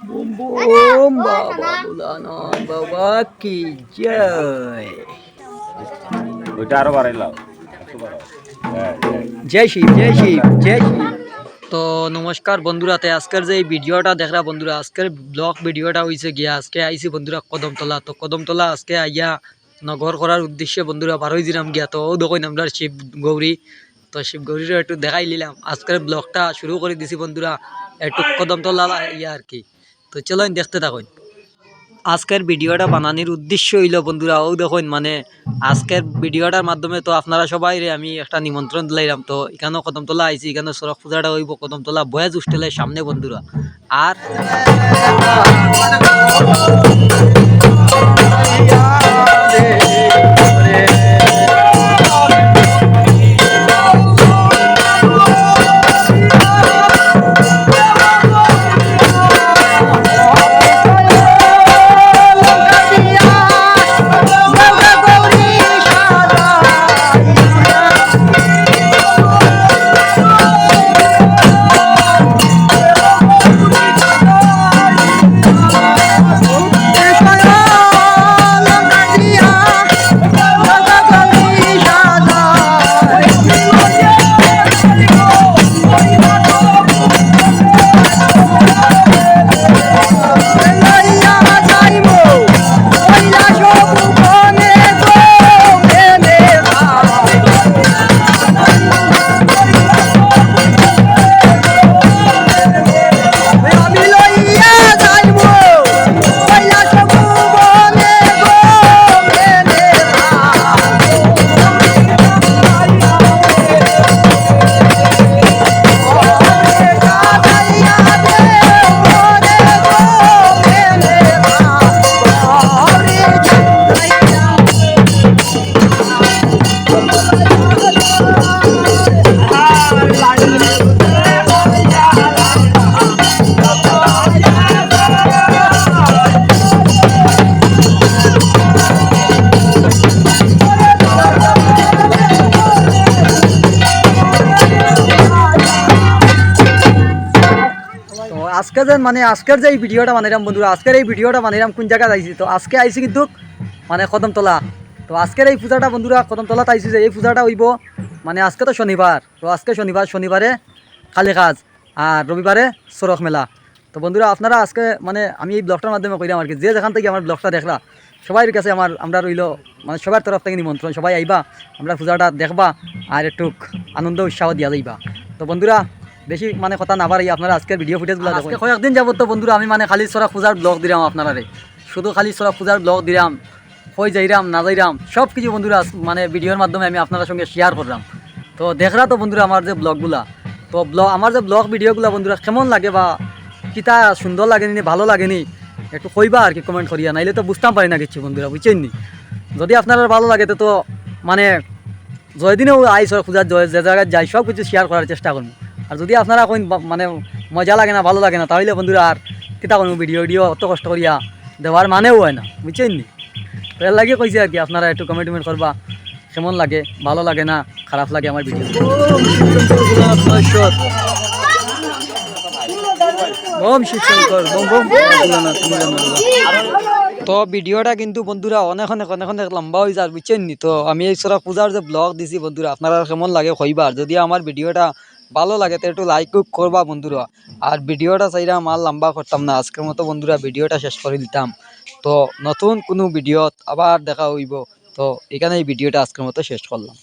Boom boom বাবা বুলানো বাবা কি জয়। ওইটা আরো বাড়াইলাম। জয় শিব জয় শিব জয় শিব। তো নমস্কার বন্ধুরা, তাই আজকের যে ভিডিওটা দেখরা বন্ধুরা, আজকের ব্লগ ভিডিওটা হয়েছে গিয়া আজকে আইসি বন্ধুরা কদমতলা। তো কদমতলা আজকে আইয়া নগর করার উদ্দেশ্যে বন্ধুরা বারোই দিলাম গিয়া। তো ও দেখুন আমরা শিব গৌরী, তো শিব গৌরীরও একটু দেখাই নিলাম। আজকের ব্লগটা শুরু করে দিছি বন্ধুরা একটু কদমতলা ইয়া আর কি। তো চলো দেখতে থাকুন। আজকের ভিডিওটা বানানোর উদ্দেশ্য হইল বন্ধুরা, ও দেখুন মানে আজকের ভিডিওটার মাধ্যমে তো আপনারা সবাই আমি একটা নিমন্ত্রণ দিলাম। তো এখানেও কদমতলা আইছি, এখানে সড়ক পূজাটা হইব কদমতলা বয়েজ হোস্টেলের সামনে বন্ধুরা। আর আজকে যে মানে আজকের যে এই ভিডিওটা বানাইলাম বন্ধুরা, আজকের এই ভিডিওটা বানাইলাম কোন জায়গায় আইছি। তো আজকে আইছি কিন্তু মানে কদমতলা। তো আজকের এই পূজাটা বন্ধুরা কদমতলাতে আইছি যে এই পূজাটা হইব মানে আজকে তো শনিবার। তো আজকে শনিবারে কালী কাজ আর রবিবারে সড়ক মেলা। তো বন্ধুরা আপনারা আজকে মানে আমি এই ব্লগটার মাধ্যমে কইলাম আর কি, যে যেখান থেকে আমার ব্লগটা দেখলা সবাই কাছে আমরা রইল মানে সবার তরফ থেকে নিমন্ত্রণ, সবাই আইবা আমরা পূজাটা দেখবা আর একটু আনন্দ উৎসাহ দিয়া যাইবা। তো বন্ধুরা বেশি মানে কথা না বাড়াই আপনারা আজকের ভিডিও ফুটেজগুলো আজকে কয়েকদিন যাবত তো বন্ধুরা আমি মানে খালি সড়ক পূজার ব্লগ দিলাম আপনারা, শুধু খালি সড়ক পূজার ব্লগ দিলাম, কই যাইরাম না যাইরাম সব কিছু বন্ধুরা মানে ভিডিওর মাধ্যমে আমি আপনার সঙ্গে শেয়ার করলাম। তো দেখরা তো বন্ধুরা আমার যে ব্লগগুলা, তো আমার যে ব্লগ ভিডিওগুলো বন্ধুরা কেমন লাগে বা কিতা সুন্দর লাগেনি ভালো লাগেনি একটু কইবা আর কি কমেন্ট করিয়া, নাইলে তো বুঝতাম পারি না কিছু বন্ধুরা, বুঝছেন নি। যদি আপনারা ভালো লাগে তো মানে জয়দিনেও আই সড়ক পূজার যে জায়গায় যাই সব কিছু শেয়ার করার চেষ্টা করবো। আর যদি আপনারা কোন মানে মজা লাগে না ভালো লাগে না তাহলে বন্ধুরা আর কিতা করবো, ভিডিও অত কষ্ট করিয়া দেওয়ার মানেও হয় না, বুঝছেন নি। তো এর লাগে কইছে আর কি আপনারা একটু কমেন্ট করবা কেমন লাগে, ভালো লাগে না খারাপ লাগে আমার ভিডিও। ওম শিব শঙ্কর বোম বোম। তো ভিডিওটা কিন্তু বন্ধুরা অনেক লম্বা হয়ে যায়, বুঝছেন নি। তো আমি এই সড়ক পূজার যে ব্লগ দিছি বন্ধুরা আপনারা কেমন লাগে কইবা, আর যদি আমার ভিডিওটা ভালো লাগে তো একটু লাইক করবা বন্ধুরা। আর ভিডিওটা চাইরা আমার লম্বা করতাম না, আজকের মতো বন্ধুরা ভিডিওটা শেষ করে দিতাম। তো নতুন কোনো ভিডিওত আবার দেখা হইব। তো এখানে এই ভিডিওটা আজকের মতো শেষ করলাম।